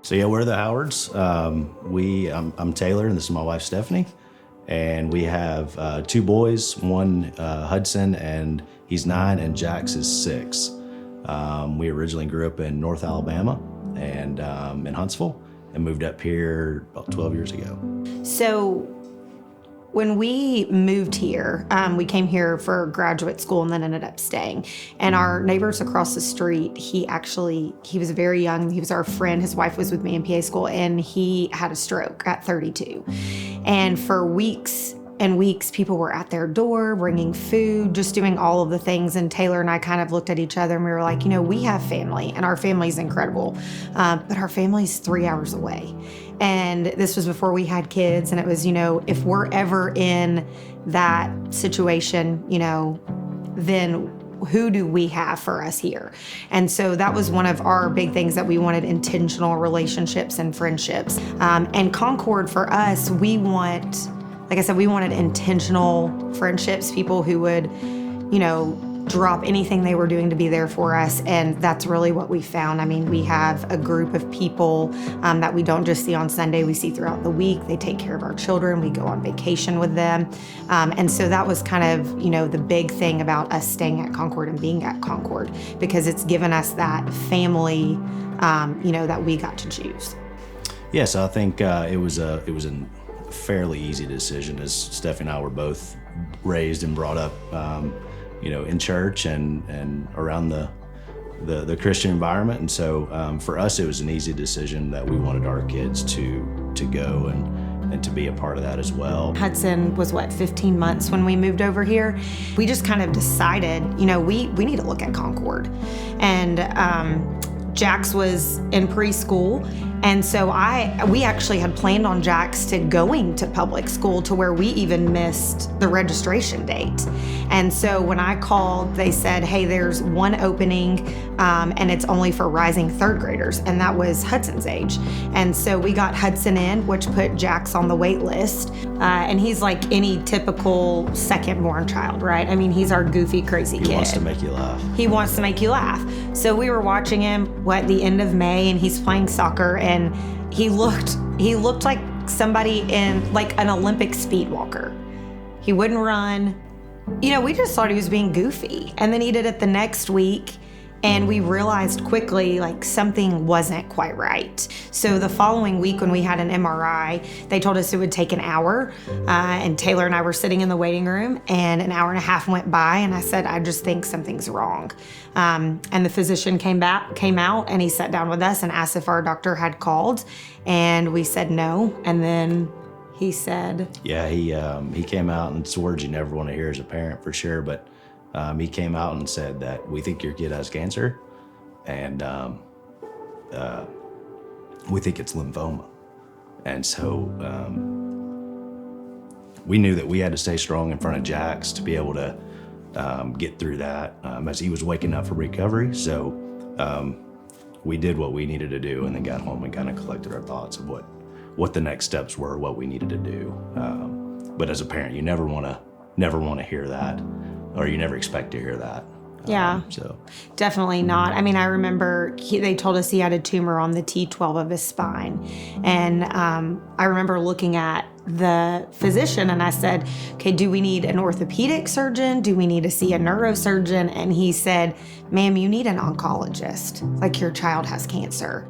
So yeah, we're the Howards. I'm Taylor, and this is my wife Stephanie, and we have two boys. One Hudson, and he's 9, and Jax is 6. We originally grew up in North Alabama and in Huntsville, and moved up here about 12 years ago. So when we moved here, we came here for graduate school and then ended up staying. And our neighbors across the street, he was very young. He was our friend. His wife was with me in PA school, and he had a stroke at 32. And for weeks and weeks, people were at their door bringing food, just doing all of the things. And Taylor and I kind of looked at each other and we were like, we have family, and our family's incredible, but our family's 3 hours away. And this was before we had kids. And it was, if we're ever in that situation, then who do we have for us here? And so that was one of our big things, that we wanted intentional relationships and friendships. And Concord, for us, we wanted intentional friendships, people who would, drop anything they were doing to be there for us. And that's really what we found. I mean, we have a group of people that we don't just see on Sunday, we see throughout the week. They take care of our children. We go on vacation with them. And so that was kind of, the big thing about us staying at Concord and being at Concord, because it's given us that family, that we got to choose. Yeah, so I think it was a fairly easy decision, as Stephanie and I were both raised and brought up, in church and around the Christian environment. And so for us, it was an easy decision that we wanted our kids to go and to be a part of that as well. Hudson was 15 months when we moved over here. We just kind of decided, we need to look at Concord. And Jax was in preschool, and so we actually had planned on Jax to going to public school, to where we even missed the registration date. And so when I called, they said, hey, there's one opening, and it's only for rising 3rd graders, and that was Hudson's age. And so we got Hudson in, which put Jax on the wait list, and he's like any typical second-born child, right? I mean, he's our goofy, crazy kid. He wants to make you laugh. He wants to make you laugh. So we were watching him, the end of May, and he's playing soccer, and he looked like somebody in like an Olympic speed walker. He wouldn't run. We just thought he was being goofy. And then he did it the next week, and we realized quickly something wasn't quite right. So the following week, when we had an MRI, they told us it would take an hour. And Taylor and I were sitting in the waiting room, and an hour and a half went by, and I said, I just think something's wrong. And the physician came out, and he sat down with us and asked if our doctor had called, and we said no. And then he said, yeah, he came out, and it's words you never want to hear as a parent, for sure, but he came out and said that we think your kid has cancer, and we think it's lymphoma. And so we knew that we had to stay strong in front of Jax to be able to get through that as he was waking up for recovery. So we did what we needed to do, and then got home and kind of collected our thoughts of what the next steps were, what we needed to do. But as a parent, you never want to hear that, or you never expect to hear that. Yeah, so definitely not. I mean, I remember they told us he had a tumor on the T12 of his spine. And I remember looking at the physician, and I said, okay, do we need an orthopedic surgeon? Do we need to see a neurosurgeon? And he said, ma'am, you need an oncologist. Your child has cancer.